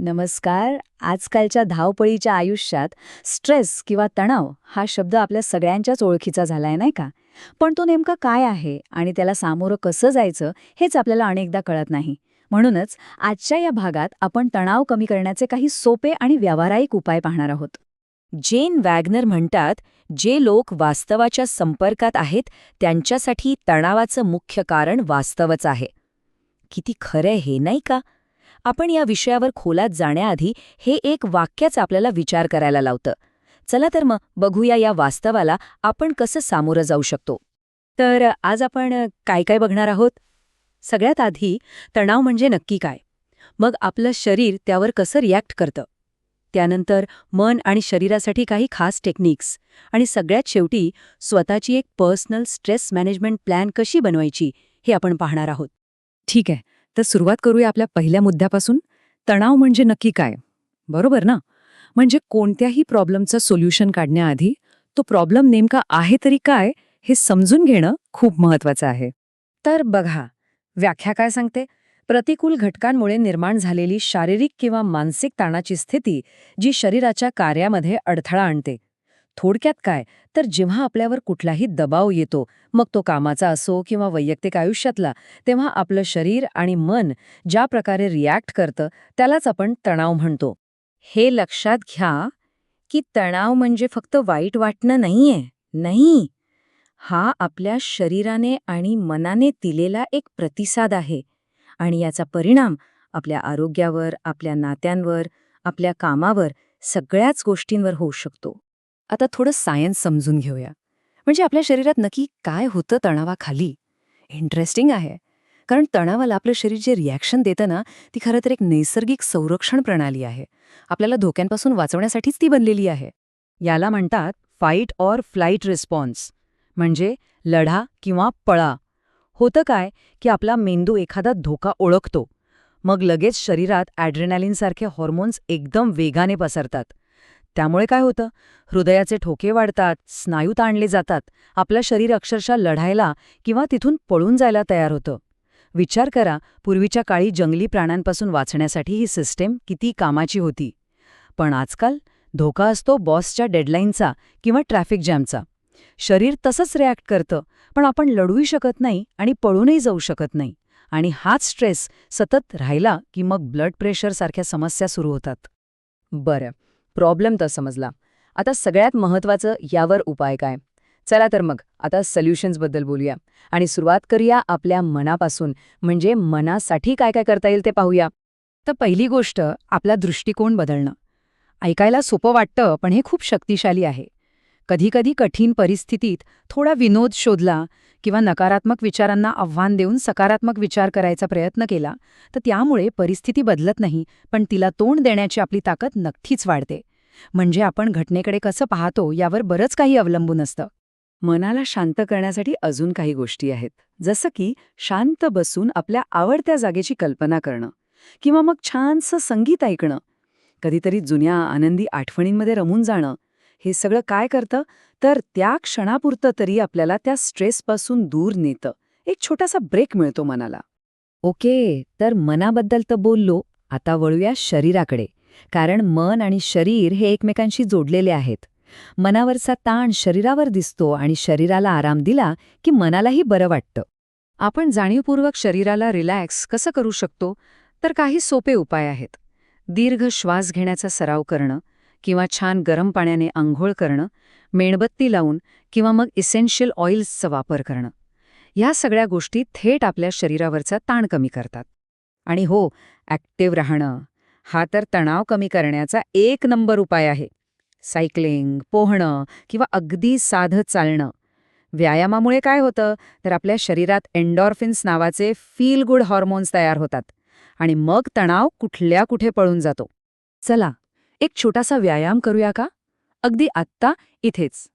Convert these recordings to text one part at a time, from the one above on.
नमस्कार. आजकालच्या धावपळीच्या आयुष्यात स्ट्रेस किंवा तणाव हा शब्द आपल्या सगळ्यांच्याच ओळखीचा झालाय नाही का? पण तो नेमका काय आहे आणि त्याला सामोरं कसं जायचं हेच आपल्याला अनेकदा कळत नाही. म्हणूनच आजच्या या भागात आपण तणाव कमी करण्याचे काही सोपे आणि व्यावहारिक उपाय पाहणार आहोत. जेन वॅगनर म्हणतात, जे लोक वास्तवाच्या संपर्कात आहेत त्यांच्यासाठी तणावाचं मुख्य कारण वास्तवच आहे. किती खरंय हे नाही का? आपण या विषयावर खोलात जाण्याआधी हे एक वाक्यच आपल्याला विचार करायला लावतं. चला तर मग बघूया या वास्तवाला आपण कसं सामोरं जाऊ शकतो. तर आज आपण काय काय बघणार आहोत. सगळ्यात आधी तणाव म्हणजे नक्की काय, मग आपलं शरीर त्यावर कसं रिॲक्ट करतं. त्यानंतर मन आणि शरीरासाठी काही खास टेक्निक्स, आणि सगळ्यात शेवटी स्वतःची एक पर्सनल स्ट्रेस मॅनेजमेंट प्लॅन कशी बनवायची हे आपण पाहणार आहोत. ठीक आहे, तर सुरुवात करूया आपल्या पहिल्या मुद्द्यापासून. तणाव म्हणजे नक्की काय, बरोबर ना? म्हणजे कोणत्याही प्रॉब्लेमचं सोल्युशन काढण्याआधी तो प्रॉब्लेम नेमका आहे तरी काय हे समजून घेणं खूप महत्वाचं आहे. तर बघा, व्याख्या काय सांगते? प्रतिकूल घटकांमुळे निर्माण झालेली शारीरिक किंवा मानसिक ताणाची स्थिती जी शरीराच्या कार्यामध्ये अडथळा आणते. थोडक्यात काय, तर जेव्हा आपल्यावर कुठलाही दबाव येतो, मग तो कामाचा असो किंवा वैयक्तिक आयुष्यातला, तेव्हा आपलं शरीर आणि मन ज्या प्रकारे रिॲक्ट करतं त्यालाच आपण तणाव म्हणतो. हे लक्षात घ्या की तणाव म्हणजे फक्त वाईट वाटणं नाहीये. नाही, हा आपल्या शरीराने आणि मनाने दिलेला एक प्रतिसाद आहे, आणि याचा परिणाम आपल्या आरोग्यावर, आपल्या नात्यांवर, आपल्या कामावर, सगळ्याच गोष्टींवर होऊ शकतो. आता थोडं सायन्स समजून घेऊया. म्हणजे आपल्या शरीरात नक्की काय होतं तणावाखाली. इंटरेस्टिंग आहे, कारण तणावाला आपलं शरीर जे रिॲक्शन देतं ना, ती खरं तर एक नैसर्गिक संरक्षण प्रणाली आहे. आपल्याला धोक्यांपासून वाचवण्यासाठीच ती बनलेली आहे. याला म्हणतात फाईट ऑर फ्लाईट रिस्पॉन्स, म्हणजे लढा किंवा पळा. होतं काय की आपला मेंदू एखादा धोका ओळखतो, मग लगेच शरीरात ॲड्रेनालिनसारखे हॉर्मोन्स एकदम वेगाने पसरतात. त्यामुळे काय होतं, हृदयाचे ठोके वाढतात, स्नायू ताणले जातात, आपलं शरीर अक्षरशः लढायला किंवा तिथून पळून जायला तयार होतं. विचार करा, पूर्वीच्या काळी जंगली प्राण्यांपासून वाचण्यासाठी ही सिस्टीम किती कामाची होती. पण आजकाल धोका असतो बॉसच्या डेडलाईनचा किंवा ट्रॅफिक जॅमचा. शरीर तसंच रिॲक्ट करतं, पण आपण लढूही शकत नाही आणि पळूनही जाऊ शकत नाही. आणि हाच स्ट्रेस सतत राहिला की मग ब्लड प्रेशरसारख्या समस्या सुरू होतात. बरं, प्रॉब्लेम तर समजला. आता सगळ्यात महत्वाचं यावर उपाय काय? चला तर मग आता सॉल्युशन्सबद्दल बोलूया आणि सुरुवात करूया आपल्या मनापासून. म्हणजे मनासाठी काय काय करता येईल ते पाहूया. तर पहिली गोष्ट, आपला दृष्टिकोन बदलणं. ऐकायला सोपं वाटतं, पण हे खूप शक्तिशाली आहे. कधीकधी कठीण परिस्थितीत थोडा विनोद शोधला किंवा नकारात्मक विचारांना आव्हान देऊन सकारात्मक विचार करायचा प्रयत्न केला, तर त्यामुळे परिस्थिती बदलत नाही, पण तिला तोंड देण्याची आपली ताकद नक्कीच वाढते. म्हणजे आपण घटनेकडे कसं पाहतो यावर बरंच काही अवलंबून असतं. मनाला शांत करण्यासाठी अजून काही गोष्टी आहेत, जसं की शांत बसून आपल्या आवडत्या जागेची कल्पना करणं किंवा मग छानसं संगीत ऐकणं. कधीतरी जुन्या आनंदी आठवणींमध्ये रमून जाणं. हे सगळं काय करतं, तर त्या क्षणापुरतं तरी आपल्याला त्या स्ट्रेसपासून दूर नेतं. एक छोटासा ब्रेक मिळतो मनाला. ओके, तर मनाबद्दल तर बोललो, आता वळूया शरीराकडे. कारण मन आणि शरीर हे एकमेकांशी जोडलेले आहेत. मनावरचा ताण शरीरावर दिसतो आणि शरीराला आराम दिला की मनालाही बरं वाटतं. आपण जाणीवपूर्वक शरीराला रिलॅक्स कसं करू शकतो, तर काही सोपे उपाय आहेत. दीर्घ श्वास घेण्याचा सराव करणं किंवा छान गरम पाण्याने अंघोळ करणं, मेणबत्ती लावून किंवा मग इसेन्शियल ऑइल्सचा वापर करणं. या सगळ्या गोष्टी थेट आपल्या शरीरावरचा ताण कमी करतात. आणि हो, ॲक्टिव्ह राहणं हा तर तणाव कमी करण्याचा एक नंबर उपाय आहे. सायकलिंग, पोहणं किंवा अगदी साधं चालणं. व्यायामामुळे काय होतं, तर आपल्या शरीरात एंडॉर्फिन्स नावाचे फील गुड हॉर्मोन्स तयार होतात आणि मग तणाव कुठल्या कुठे पळून जातो. चला, एक छोटासा व्यायाम करूया का? अगदी आत्ता इथेच.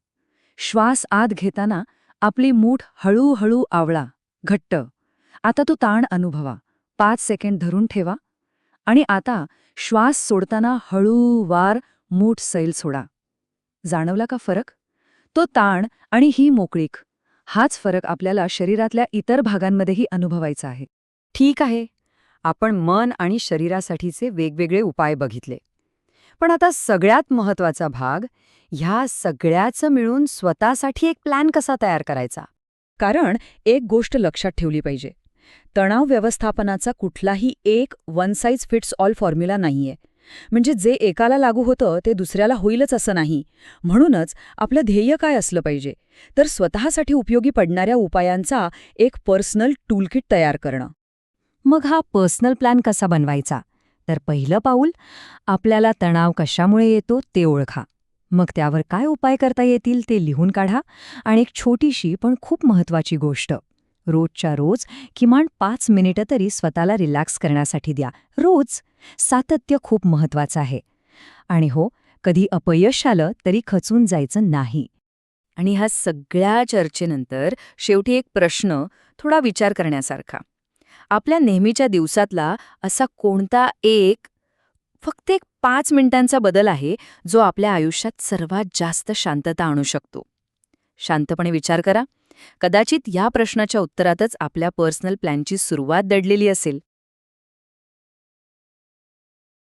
श्वास आत घेताना आपली मूठ हळूहळू आवळा, घट्ट. आता तो ताण अनुभवा. 5 सेकंड धरून ठेवा आणि आता श्वास सोडताना हळूवार मूठ सैल सोडा. जाणवला का फरक? तो ताण आणि ही मोकळीक, हाच फरक आपल्याला शरीरातल्या इतर भागांमध्येही अनुभवायचा आहे. ठीक आहे, आपण मन आणि शरीरासाठीचे वेगवेगळे उपाय बघितले. पण आता सगळ्यात महत्वाचा भाग, ह्या सगळ्याचं मिळून स्वतःसाठी एक प्लॅन कसा तयार करायचा. कारण एक गोष्ट लक्षात ठेवली पाहिजे. तणाव व्यवस्थापनाचा कुठलाही एक one size fits all formula नाहीये. म्हणजे जे एकाला लागू होतं ते दुसऱ्याला होईलच असं नाही. म्हणूनच आपलं ध्येय काय असलं पाहिजे, तर स्वतःसाठी उपयोगी पडणाऱ्या उपायांचा एक पर्सनल टूलकिट तयार करणं. मग हा पर्सनल प्लॅन कसा बनवायचा? तर पहिलं पाऊल, आपल्याला तणाव कशामुळे येतो ते ओळखा. मग त्यावर काय उपाय करता येतील ते लिहून काढा. आणि एक छोटीशी पण खूप महत्वाची गोष्ट, रोजच्या रोज किमान 5 मिनिटं तरी स्वतःला रिलॅक्स करण्यासाठी द्या. रोज. सातत्य खूप महत्वाचं आहे. आणि हो, कधी अपयश आलं तरी खचून जायचं नाही. आणि ह्या सगळ्या चर्चेनंतर शेवटी एक प्रश्न, थोडा विचार करण्यासारखा. आपल्या नेहमीच्या दिवसातला असा कोणता फक्त एक 5 मिनिटांचा बदल आहे जो आपल्या आयुष्यात सर्वात जास्त शांतता आणू शकतो? शांतपणे विचार करा. कदाचित या प्रश्नाच्या उत्तरातच आपल्या पर्सनल प्लॅनची सुरुवात दडलेली असेल.